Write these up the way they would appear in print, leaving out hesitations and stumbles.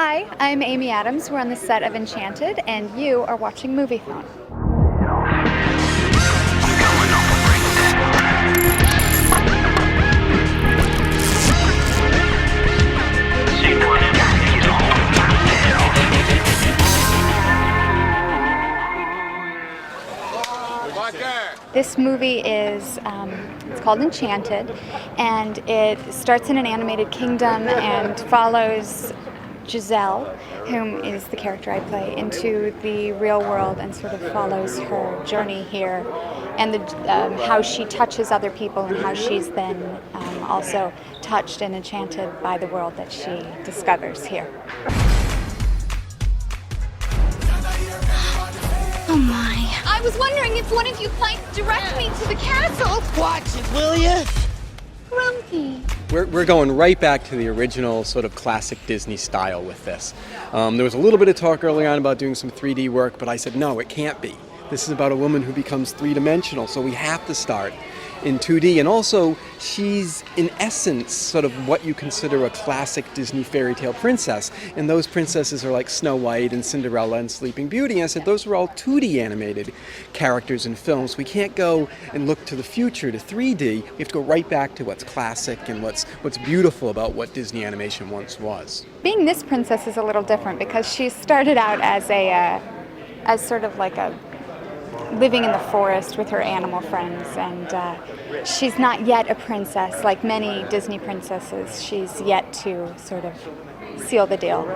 Hi, I'm Amy Adams. We're on the set of Enchanted, and you are watching Moviephone. This movie is, it's called Enchanted, and it starts in an animated kingdom and follows Giselle, whom is the character I play, into the real world and sort of follows her journey here and how she touches other people and how she's then also touched and enchanted by the world that she discovers here. Oh my. I was wondering if one of you might direct me to the castle. Watch it, will ya? Grumpy. We're going right back to the original sort of classic Disney style with this. There was a little bit of talk early on about doing some 3D work, but I said, no, it can't be. This is about a woman who becomes three-dimensional, so we have to start in 2D. And also, she's in essence sort of what you consider a classic Disney fairy tale princess. And those princesses are like Snow White and Cinderella and Sleeping Beauty. And I said, those are all 2D animated characters in films. We can't go and look to the future, to 3D. We have to go right back to what's classic and what's beautiful about what Disney animation once was. Being this princess is a little different because she started out as sort of like a living in the forest with her animal friends, and she's not yet a princess like many Disney princesses. She's yet to sort of seal the deal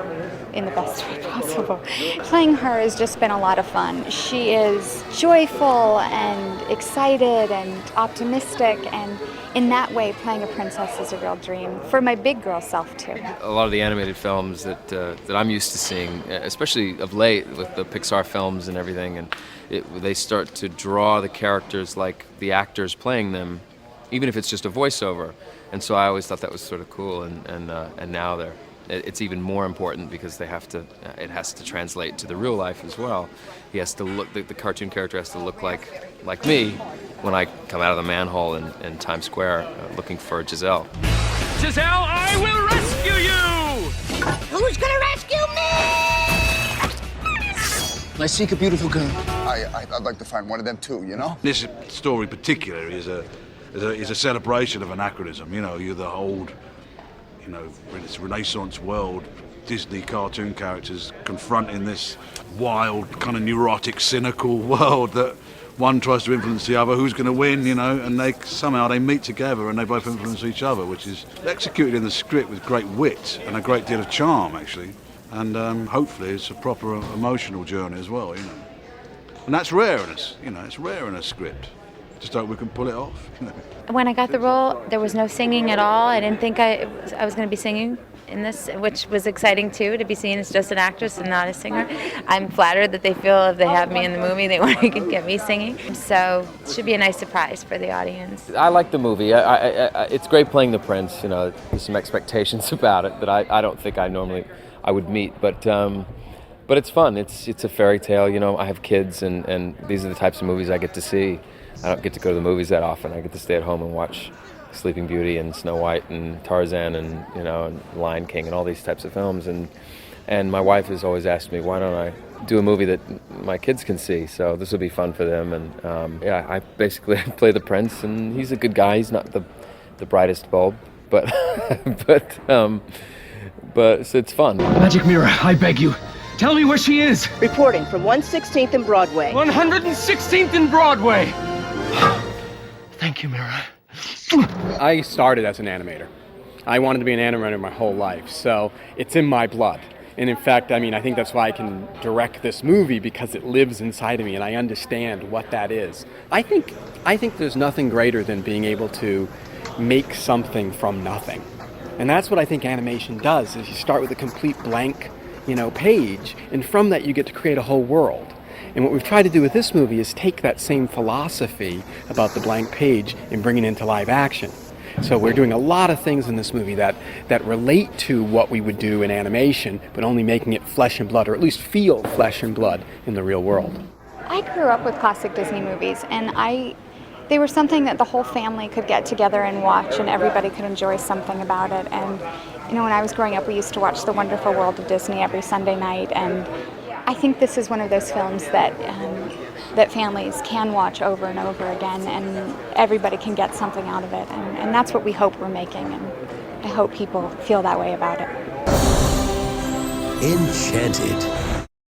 in the best way possible. Playing her has just been a lot of fun. She is joyful and excited and optimistic, and in that way playing a princess is a real dream for my big girl self too. A lot of the animated films that I'm used to seeing, especially of late with the Pixar films and everything, and they start to draw the characters like the actors playing them, even if it's just a voiceover. And so I always thought that was sort of cool, and now it's even more important because it has to translate to the real life as well. He has to look, the cartoon character has to look like me when I come out of the manhole in Times Square looking for Giselle. Giselle, I will rescue you! Who's gonna rescue me? I seek a beautiful girl. I'd like to find one of them too, you know? This story particularly is a celebration of anachronism. You know, you're the old, you know, this Renaissance world, Disney cartoon characters confronting this wild, kind of neurotic, cynical world that one tries to influence the other. Who's going to win, you know? And somehow they meet together and they both influence each other, which is executed in the script with great wit and a great deal of charm, actually. And hopefully it's a proper emotional journey as well, you know. And that's rare in us, you know. It's rare in a script. Just hope we can pull it off. You know. When I got the role, there was no singing at all. I didn't think I was going to be singing in this, which was exciting too, to be seen as just an actress and not a singer. I'm flattered that they feel if they have me in the movie, they want to get me singing. So it should be a nice surprise for the audience. I like the movie. It's great playing the prince. You know, there's some expectations about it that I don't think I would meet, but it's fun. It's a fairy tale. You know, I have kids, and these are the types of movies I get to see. I don't get to go to the movies that often. I get to stay at home and watch Sleeping Beauty and Snow White and Tarzan and, you know, and Lion King and all these types of films. And my wife has always asked me, why don't I do a movie that my kids can see? So this will be fun for them. And I basically play the prince, and he's a good guy. He's not the brightest bulb, but but it's fun. Magic Mirror, I beg you. Tell me where she is. Reporting from 116th and Broadway. 116th and Broadway. Thank you, Mirror. I started as an animator. I wanted to be an animator my whole life, so it's in my blood. And in fact, I mean, I think that's why I can direct this movie, because it lives inside of me and I understand what that is. I think there's nothing greater than being able to make something from nothing. And that's what I think animation does, is you start with a complete blank, you know, page, and from that you get to create a whole world. And what we've tried to do with this movie is take that same philosophy about the blank page and bring it into live action. So we're doing a lot of things in this movie that relate to what we would do in animation, but only making it flesh and blood, or at least feel flesh and blood in the real world. I grew up with classic Disney movies, and I they were something that the whole family could get together and watch, and everybody could enjoy something about it. And you know, when I was growing up, we used to watch The Wonderful World of Disney every Sunday night, and I think this is one of those films that that families can watch over and over again, and everybody can get something out of it. And that's what we hope we're making, and I hope people feel that way about it. Enchanted.